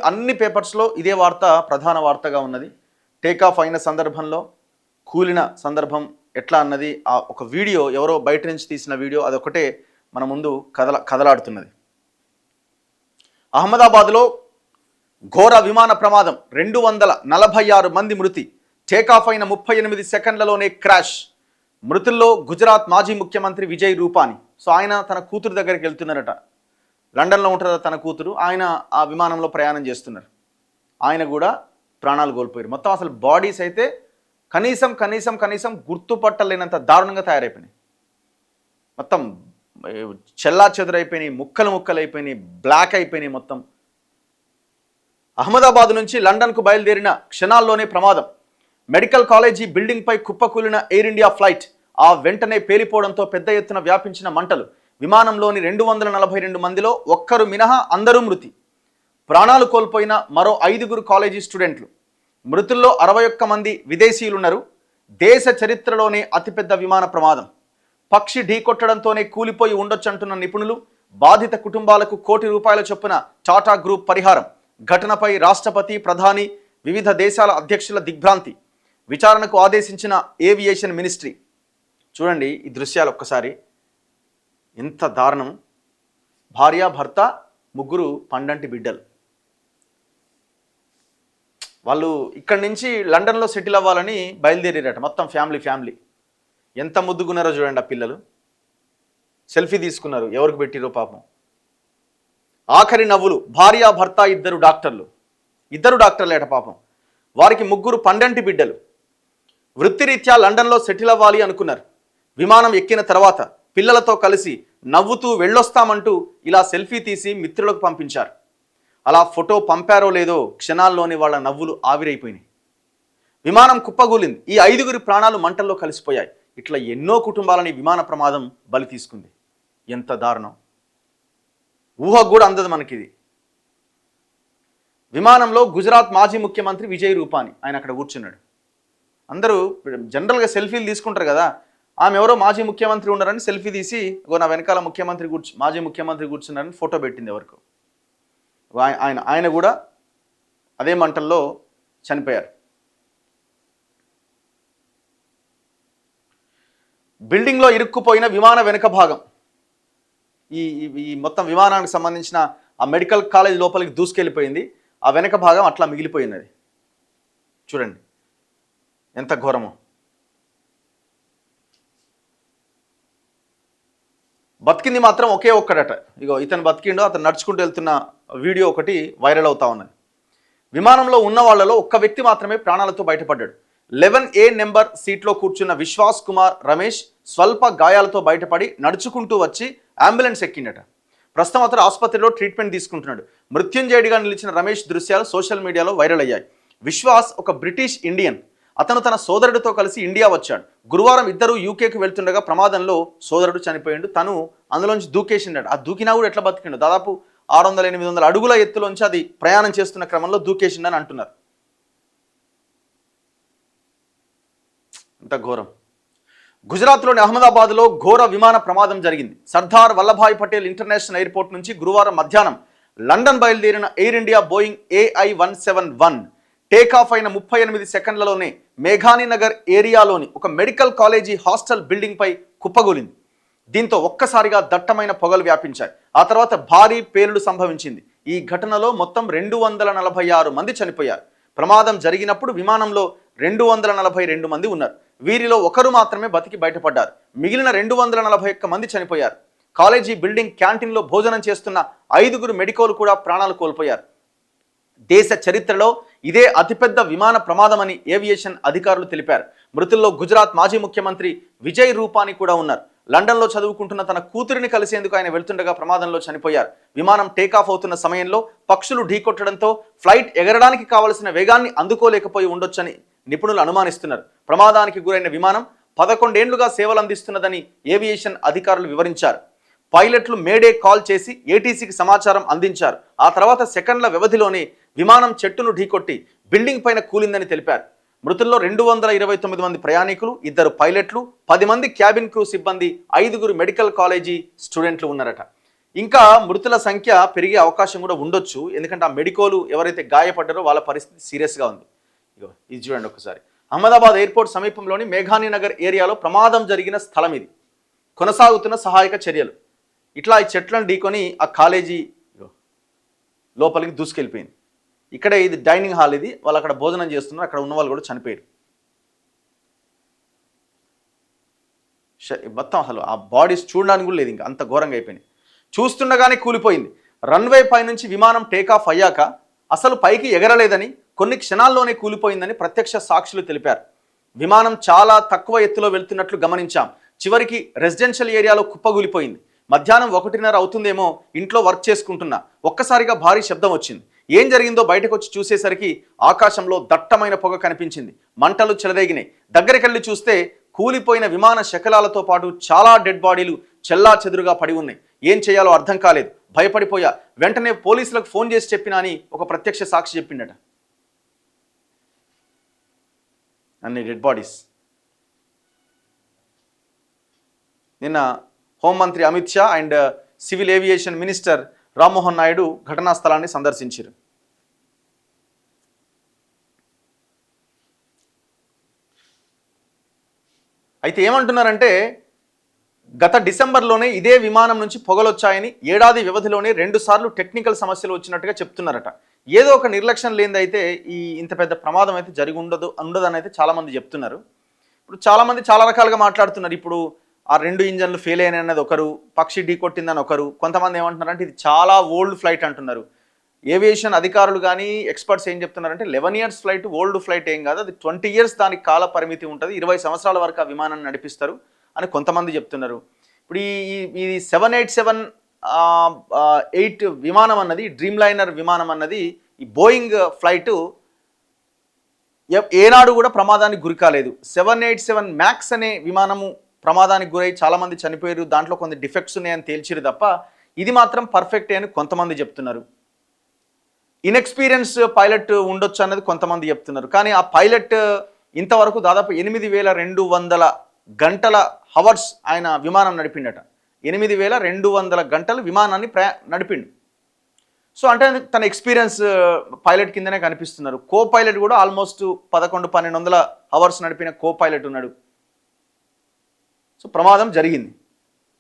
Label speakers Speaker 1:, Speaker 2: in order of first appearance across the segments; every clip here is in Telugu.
Speaker 1: అన్ని పేపర్స్లో ఇదే వార్త ప్రధాన వార్తగా ఉన్నది. టేక్ ఆఫ్ అయిన సందర్భంలో కూలిన సందర్భం ఎట్లా అన్నది ఆ ఒక వీడియో, ఎవరో బయట నుంచి తీసిన వీడియో, అదొకటే మన ముందు కదలాడుతున్నది. అహ్మదాబాద్లో ఘోర విమాన ప్రమాదం, 246 మంది మృతి. టేకాఫ్ అయిన 38 సెకండ్లలోనే క్రాష్. మృతుల్లో గుజరాత్ మాజీ ముఖ్యమంత్రి విజయ్ రూపానీ. సో ఆయన తన కూతురు దగ్గరికి వెళ్తున్నారట. లండన్లో ఉంటారు తన కూతురు. ఆయన ఆ విమానంలో ప్రయాణం చేస్తున్నారు. ఆయన కూడా ప్రాణాలు కోల్పోయారు. మొత్తం అసలు బాడీస్ అయితే కనీసం గుర్తుపట్టలేనంత దారుణంగా తయారైపోయినాయి. మొత్తం చెల్లా చెదురైపోయినాయి, ముక్కలు అయిపోయినాయి, బ్లాక్ అయిపోయినాయి మొత్తం. అహ్మదాబాద్ నుంచి లండన్కు బయలుదేరిన క్షణాల్లోనే ప్రమాదం. మెడికల్ కాలేజీ బిల్డింగ్పై కుప్పకూలిన ఎయిర్ ఇండియా ఫ్లైట్. ఆ వెంటనే పేలిపోవడంతో పెద్ద ఎత్తున వ్యాపించిన మంటలు. విమానంలోని 242 మందిలో ఒక్కరు మినహా అందరూ మృతి. ప్రాణాలు కోల్పోయిన మరో 5 కాలేజీ స్టూడెంట్లు. మృతుల్లో 61 మంది విదేశీయులున్నారు. దేశ చరిత్రలోనే అతిపెద్ద విమాన ప్రమాదం. పక్షి ఢీకొట్టడంతోనే కూలిపోయి ఉండొచ్చంటున్న నిపుణులు. బాధిత కుటుంబాలకు ₹1 కోటి చొప్పున టాటా గ్రూప్ పరిహారం. ఘటనపై రాష్ట్రపతి, ప్రధాని, వివిధ దేశాల అధ్యక్షుల దిగ్భ్రాంతి. విచారణకు ఆదేశించిన ఏవియేషన్ మినిస్ట్రీ. చూడండి ఈ దృశ్యాలు ఒక్కసారి, ఎంత దారుణం. భార్య, భర్త, 3 పండంటి బిడ్డలు. వాళ్ళు ఇక్కడి నుంచి లండన్లో సెటిల్ అవ్వాలని బయలుదేరారట మొత్తం ఫ్యామిలీ. ఎంత ముద్దుగున్నారో చూడండి ఆ పిల్లలు. సెల్ఫీ తీసుకున్నారు, ఎవరికి పెట్టిరో పాపం. ఆఖరి నవ్వులు. భార్య, భర్త, ఇద్దరు డాక్టర్లేట పాపం. వారికి 3 పండంటి బిడ్డలు. వృత్తిరీత్యా లండన్లో సెటిల్ అవ్వాలి అనుకున్నారు. విమానం ఎక్కిన తర్వాత పిల్లలతో కలిసి నవ్వుతూ వెళ్ళొస్తామంటూ ఇలా సెల్ఫీ తీసి మిత్రులకు పంపించారు. అలా ఫోటో పంపారో లేదో క్షణాల్లోనే వాళ్ళ నవ్వులు ఆవిరైపోయినాయి. విమానం కుప్పగూలింది. ఈ 5 ప్రాణాలు మంటల్లో కలిసిపోయాయి. ఇట్లా ఎన్నో కుటుంబాలని విమాన ప్రమాదం బలి తీసుకుంది. ఎంత దారుణం, ఊహకు కూడా అందదు మనకిది. విమానంలో గుజరాత్ మాజీ ముఖ్యమంత్రి విజయ్ రూపానీ. ఆయన అక్కడ కూర్చున్నాడు. అందరూ జనరల్గా సెల్ఫీలు తీసుకుంటారు కదా. ఆమె ఎవరో మాజీ ముఖ్యమంత్రి ఉన్నారని సెల్ఫీ తీసి, నా వెనకాల మాజీ ముఖ్యమంత్రి కూర్చున్నారని ఫోటో పెట్టింది ఎవరికో. ఆయన కూడా అదే మంటల్లో చనిపోయారు. బిల్డింగ్లో ఇరుక్కుపోయిన విమాన వెనుక భాగం. ఈ మొత్తం విమానానికి సంబంధించిన ఆ మెడికల్ కాలేజ్ లోపలికి దూసుకెళ్ళిపోయింది. ఆ వెనక భాగం అట్లా మిగిలిపోయినది. చూడండి ఎంత ఘోరమో. బతికింది మాత్రం ఒకే ఒక్కడట. ఇగో ఇతను బతికిండో, అతను నడుచుకుంటూ వెళ్తున్న వీడియో ఒకటి వైరల్ అవుతా ఉన్నది. విమానంలో ఉన్న వాళ్ళలో ఒక్క వ్యక్తి మాత్రమే ప్రాణాలతో బయటపడ్డాడు. 11A నెంబర్ సీట్లో కూర్చున్న విశ్వాస్ కుమార్ రమేష్ స్వల్ప గాయాలతో బయటపడి నడుచుకుంటూ వచ్చి అంబులెన్స్ ఎక్కిండట. ప్రస్తుతం అతను ఆసుపత్రిలో ట్రీట్మెంట్ తీసుకుంటున్నాడు. మృత్యుంజయుడిగా నిలిచిన రమేష్ దృశ్యాలు సోషల్ మీడియాలో వైరల్ అయ్యాయి. విశ్వాస్ ఒక బ్రిటిష్ ఇండియన్. అతను తన సోదరుడితో కలిసి ఇండియా వచ్చాడు. గురువారం ఇద్దరు యూకేకి వెళ్తుండగా ప్రమాదంలో సోదరుడు చనిపోయిండు. తను అందులోంచి దూకేసిండాడు. ఆ దూకినా కూడా ఎట్లా బతికిండు? దాదాపు 600-800 అడుగుల ఎత్తులోంచి అది ప్రయాణం చేస్తున్న క్రమంలో దూకేసిండని అంటున్నారు. ఎంత ఘోరం. గుజరాత్లోని అహ్మదాబాద్లో ఘోర విమాన ప్రమాదం జరిగింది. సర్దార్ వల్లభాయ్ పటేల్ ఇంటర్నేషనల్ ఎయిర్పోర్ట్ నుంచి గురువారం మధ్యాహ్నం లండన్ బయలుదేరిన air India Boeing AI-171 takeoff అయిన 38 సెకండ్లలోనే మేఘానీ నగర్ ఏరియాలోని ఒక మెడికల్ కాలేజీ హాస్టల్ బిల్డింగ్పై కుప్పగూలింది. దీంతో ఒక్కసారిగా దట్టమైన పొగలు వ్యాపించాయి. ఆ తర్వాత భారీ పేలుడు సంభవించింది. ఈ ఘటనలో మొత్తం 246 మంది చనిపోయారు. ప్రమాదం జరిగినప్పుడు విమానంలో 242 మంది ఉన్నారు. వీరిలో ఒకరు మాత్రమే బతికి బయటపడ్డారు. మిగిలిన 241 మంది చనిపోయారు. కాలేజీ బిల్డింగ్ క్యాంటీన్లో భోజనం చేస్తున్న 5 మెడికోలు కూడా ప్రాణాలు కోల్పోయారు. దేశ చరిత్రలో ఇదే అతిపెద్ద విమాన ప్రమాదమని ఏవియేషన్ అధికారులు తెలిపారు. మృతుల్లో గుజరాత్ మాజీ ముఖ్యమంత్రి విజయ్ రూపానీ కూడా ఉన్నారు. లండన్లో చదువుకుంటున్న తన కూతురిని కలిసేందుకు ఆయన వెళ్తుండగా ప్రమాదంలో చనిపోయారు. విమానం టేకాఫ్ అవుతున్న సమయంలో పక్షులు ఢీకొట్టడంతో ఫ్లైట్ ఎగరడానికి కావలసిన వేగాన్ని అందుకోలేకపోయి ఉండొచ్చని నిపుణులు అనుమానిస్తున్నారు. ప్రమాదానికి గురైన విమానం 11 ఏళ్లుగా సేవలు అందిస్తున్నదని ఏవియేషన్ అధికారులు వివరించారు. పైలట్లు మేడే కాల్ చేసి ఏటీసీకి సమాచారం అందించారు. ఆ తర్వాత సెకండ్ల వ్యవధిలోనే విమానం చెట్టును ఢీకొట్టి బిల్డింగ్ పైన కూలిందని తెలిపారు. మృతుల్లో 229 మంది ప్రయాణికులు, 2 పైలట్లు, 10 మంది క్యాబిన్ క్రూ సిబ్బంది, 5 మెడికల్ కాలేజీ స్టూడెంట్లు ఉన్నారట. ఇంకా మృతుల సంఖ్య పెరిగే అవకాశం కూడా ఉండొచ్చు, ఎందుకంటే ఆ మెడికోలు ఎవరైతే గాయపడ్డారో వాళ్ళ పరిస్థితి సీరియస్గా ఉంది. ఇగో ఇది చూడండి ఒకసారి. అహ్మదాబాద్ ఎయిర్పోర్ట్ సమీపంలోని మేఘానీ నగర్ ఏరియాలో ప్రమాదం జరిగిన స్థలం ఇది. కొనసాగుతున్న సహాయక చర్యలు. ఇట్లా ఈ చెట్లను ఢీకొని ఆ కాలేజీ లోపలికి దూసుకెళ్ళిపోయింది. ఇక్కడే ఇది డైనింగ్ హాల్, ఇది వాళ్ళు అక్కడ భోజనం చేస్తున్నారు, అక్కడ ఉన్న వాళ్ళు కూడా చనిపోయారు. మొత్తం అసలు ఆ బాడీస్ చూడడానికి కూడా లేదు, ఇంకా అంత ఘోరంగా అయిపోయింది. చూస్తుండగానే కూలిపోయింది. రన్వే పై నుంచి విమానం టేకాఫ్ అయ్యాక అసలు పైకి ఎగరలేదని, కొన్ని క్షణాల్లోనే కూలిపోయిందని ప్రత్యక్ష సాక్షులు తెలిపారు. విమానం చాలా తక్కువ ఎత్తులో వెళ్తున్నట్లు గమనించాం. చివరికి రెసిడెన్షియల్ ఏరియాలో కుప్పగూలిపోయింది. మధ్యాహ్నం 1:30 అవుతుందేమో, ఇంట్లో వర్క్ చేసుకుంటున్నా, ఒక్కసారిగా భారీ శబ్దం వచ్చింది. ఏం జరిగిందో బయటకు వచ్చి చూసేసరికి ఆకాశంలో దట్టమైన పొగ కనిపించింది. మంటలు చెలరేగినాయి. దగ్గరికెళ్ళి చూస్తే కూలిపోయిన విమాన శకలాలతో పాటు చాలా డెడ్ బాడీలు చెల్లా చెదురుగా పడి ఉన్నాయి. ఏం చేయాలో అర్థం కాలేదు, భయపడిపోయా. వెంటనే పోలీసులకు ఫోన్ చేసి చెప్పినా అని ఒక ప్రత్యక్ష సాక్షి చెప్పిండట. అన్ని డెడ్ బాడీస్. నిన్న హోంమంత్రి Amit Shah and civil aviation minister Rammohan Naidu ఘటనా స్థలాన్ని సందర్శించారు. అయితే ఏమంటున్నారంటే, గత డిసెంబర్లోనే ఇదే విమానం నుంచి పొగలొచ్చాయని, ఏడాది వ్యవధిలోనే 2 సార్లు టెక్నికల్ సమస్యలు వచ్చినట్టుగా చెప్తున్నారట. ఏదో ఒక నిర్లక్ష్యం లేనిదైతే ఈ ఇంత పెద్ద ప్రమాదం అయితే జరిగి ఉండదని అయితే చాలామంది చెప్తున్నారు. ఇప్పుడు చాలామంది చాలా రకాలుగా మాట్లాడుతున్నారు. ఇప్పుడు ఆ 2 ఇంజన్లు ఫెయిల్ అయినాయి అన్నది ఒకరు, పక్షి ఢీ కొట్టిందని ఒకరు, కొంతమంది ఏమంటున్నారంటే ఇది చాలా ఓల్డ్ ఫ్లైట్ అంటున్నారు. ఏవియేషన్ అధికారులు కానీ ఎక్స్పర్ట్స్ ఏం చెప్తున్నారంటే 11 ఇయర్స్ ఫ్లైట్, ఓల్డ్ ఫ్లైట్ ఏం కాదు, అది 20 ఇయర్స్ దానికి కాల పరిమితి ఉంటుంది, 20 సంవత్సరాల వరకు ఆ విమానాన్ని నడిపిస్తారు అని కొంతమంది చెప్తున్నారు. ఇప్పుడు ఈ 787-8 విమానం అన్నది, డ్రీమ్ లైనర్ విమానం అన్నది, ఈ బోయింగ్ ఫ్లైట్ ఏనాడు కూడా ప్రమాదానికి గురి కాలేదు. 787 మ్యాక్స్ అనే విమానము ప్రమాదానికి గురై చాలామంది చనిపోయారు, దాంట్లో కొన్ని డిఫెక్ట్స్ ఉన్నాయని తేల్చిరు తప్ప ఇది మాత్రం పర్ఫెక్టే అని కొంతమంది చెప్తున్నారు. ఇన్ఎక్స్పీరియన్స్ పైలట్ ఉండొచ్చు అన్నది కొంతమంది చెప్తున్నారు. కానీ ఆ పైలట్ ఇంతవరకు దాదాపు 8,200 గంటల హవర్స్ ఆయన విమానం నడిపిండట. 8,200 గంటలు విమానాన్ని నడిపిండు. సో అంటే తన ఎక్స్పీరియన్స్ పైలట్ కిందనే కనిపిస్తున్నారు. కో పైలట్ కూడా ఆల్మోస్ట్ 1100-1200 అవర్స్ నడిపిన కో పైలట్ ఉన్నాడు. సో ప్రమాదం జరిగింది.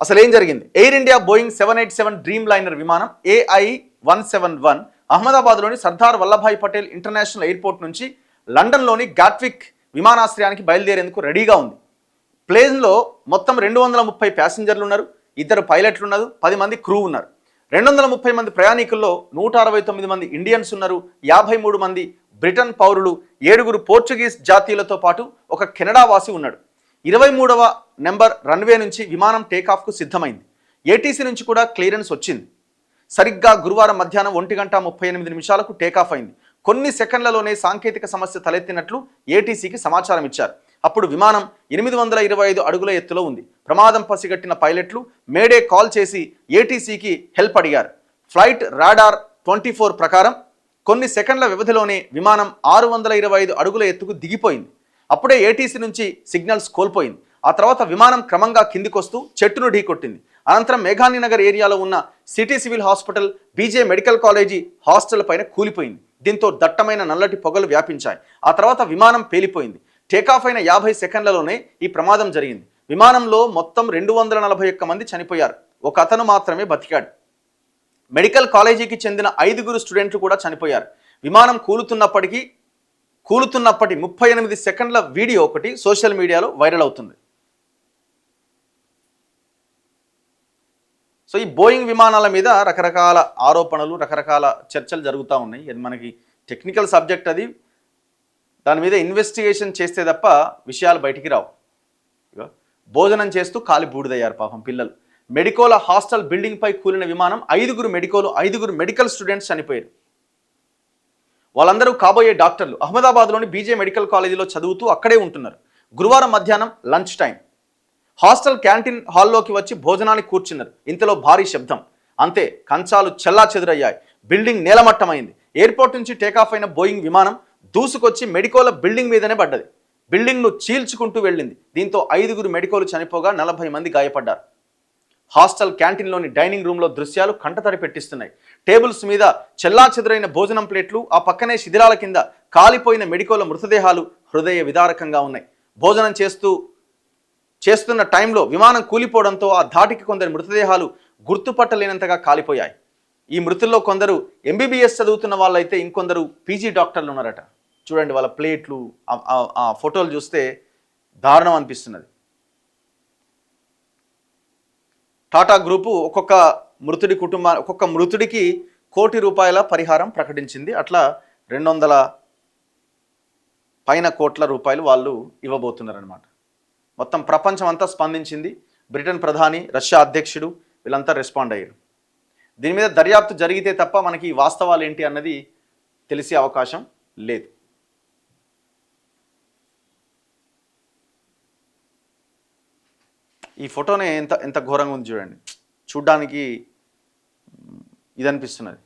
Speaker 1: అసలు ఏం జరిగింది? Air India Boeing 787 dreamliner విమానం AI-171 అహ్మదాబాద్లోని సర్దార్ వల్లభాయ్ పటేల్ ఇంటర్నేషనల్ ఎయిర్పోర్ట్ నుంచి లండన్లోని గాట్విక్ విమానాశ్రయానికి బయలుదేరేందుకు రెడీగా ఉంది. ప్లేన్లో మొత్తం 230 ప్యాసింజర్లు ఉన్నారు, 2 పైలట్లు ఉన్నారు, 10 మంది క్రూ ఉన్నారు. 230 మంది ప్రయాణికుల్లో 169 మంది ఇండియన్స్ ఉన్నారు, 53 మంది బ్రిటన్ పౌరులు, 7 పోర్చుగీస్ జాతీయులతో పాటు ఒక కెనడా వాసి ఉన్నాడు. 23వ నెంబర్ రన్వే నుంచి విమానం టేకాఫ్కు సిద్ధమైంది. ఏటీసీ నుంచి కూడా క్లియరెన్స్ వచ్చింది. సరిగ్గా గురువారం మధ్యాహ్నం 1:38 టేకాఫ్ అయింది. కొన్ని సెకండ్లలోనే సాంకేతిక సమస్య తలెత్తినట్లు ఏటీసీకి సమాచారం ఇచ్చారు. అప్పుడు విమానం 825 అడుగుల ఎత్తులో ఉంది. ప్రమాదం పసిగట్టిన పైలట్లు మేడే కాల్ చేసి ఏటీసీకి హెల్ప్ అడిగారు. ఫ్లైట్ రాడార్ 24 ప్రకారం కొన్ని సెకండ్ల వ్యవధిలోనే విమానం 625 అడుగుల ఎత్తుకు దిగిపోయింది. అప్పుడే ఏటీసీ నుంచి సిగ్నల్స్ కోల్పోయింది. ఆ తర్వాత విమానం క్రమంగా కిందికొస్తూ చెట్టును ఢీకొట్టింది. అనంతరం మేఘానీ నగర్ ఏరియాలో ఉన్న city civil hospital, బీజే medical college hostel పైన కూలిపోయింది. దీంతో దట్టమైన నల్లటి పొగలు వ్యాపించాయి. ఆ తర్వాత విమానం పేలిపోయింది. టేకాఫ్ అయిన 50 సెకండ్లలోనే ఈ ప్రమాదం జరిగింది. విమానంలో మొత్తం 241 మంది చనిపోయారు. ఒక అతను మాత్రమే బతికాడు. మెడికల్ కాలేజీకి చెందిన 5 స్టూడెంట్లు కూడా చనిపోయారు. విమానం కూలుతున్నప్పటి 38 సెకండ్ల వీడియో ఒకటి సోషల్ మీడియాలో వైరల్ అవుతుంది. సో ఈ బోయింగ్ విమానాల మీద రకరకాల ఆరోపణలు, రకరకాల చర్చలు జరుగుతూ ఉన్నాయి. అది మనకి టెక్నికల్ సబ్జెక్ట్, అది దాని మీద ఇన్వెస్టిగేషన్ చేస్తే తప్ప విషయాలు బయటికి రావు. భోజనం చేస్తూ కాలి బూడిదయ్యారు పాపం పిల్లలు. మెడికోల హాస్టల్ బిల్డింగ్ పై కూలిన విమానం 5 మెడికల్ స్టూడెంట్స్ చనిపోయారు. వాళ్ళందరూ కాబోయే డాక్టర్లు. అహ్మదాబాద్లోని బీజే మెడికల్ కాలేజీలో చదువుతూ అక్కడే ఉంటున్నారు. గురువారం మధ్యాహ్నం లంచ్ టైం హాస్టల్ క్యాంటీన్ హాల్లోకి వచ్చి భోజనానికి కూర్చున్నారు. ఇంతలో భారీ శబ్దం. అంతే, కంచాలు చెల్లా చెదురయ్యాయి. బిల్డింగ్ నేలమట్టమైంది. ఎయిర్పోర్ట్ నుంచి టేకాఫ్ అయిన బోయింగ్ విమానం దూసుకొచ్చి మెడికోల బిల్డింగ్ మీదనే పడ్డది. బిల్డింగ్ను చీల్చుకుంటూ వెళ్ళింది. దీంతో 5 మెడికోలు చనిపోగా 40 మంది గాయపడ్డారు. హాస్టల్ క్యాంటీన్లోని డైనింగ్ రూమ్లో దృశ్యాలు కంటతడి పెట్టిస్తున్నాయి. టేబుల్స్ మీద చెల్లాచెదురైన భోజనం ప్లేట్లు, ఆ పక్కనే శిథిలాల కింద కాలిపోయిన మెడికోల మృతదేహాలు హృదయ విదారకంగా ఉన్నాయి. భోజనం చేస్తున్న టైంలో విమానం కూలిపోవడంతో ఆ ధాటికి కొందరి మృతదేహాలు గుర్తుపట్టలేనంతగా కాలిపోయాయి. ఈ మృతుల్లో కొందరు ఎంబీబీఎస్ చదువుతున్న వాళ్ళైతే ఇంకొందరు పీజీ డాక్టర్లు ఉన్నారట. చూడండి వాళ్ళ ప్లేట్లు, ఆ ఫోటోలు చూస్తే దారుణం అనిపిస్తున్నది. టాటా గ్రూపు ఒక్కొక్క మృతుడికి ₹1,00,00,000 పరిహారం ప్రకటించింది. అట్లా 200 పైన కోట్ల రూపాయలు వాళ్ళు ఇవ్వబోతున్నారనమాట. మొత్తం ప్రపంచం అంతా స్పందించింది. బ్రిటన్ ప్రధాని, రష్యా అధ్యక్షుడు వీళ్ళంతా రెస్పాండ్ అయ్యారు. దీని మీద దర్యాప్తు జరిగితే తప్ప మనకి వాస్తవాలు ఏంటి అన్నది తెలిసే అవకాశం లేదు. ఈ ఫోటోనే ఎంత ఎంత ఘోరంగా ఉంది చూడండి. చూడ్డానికి ఇది అనిపిస్తున్నది.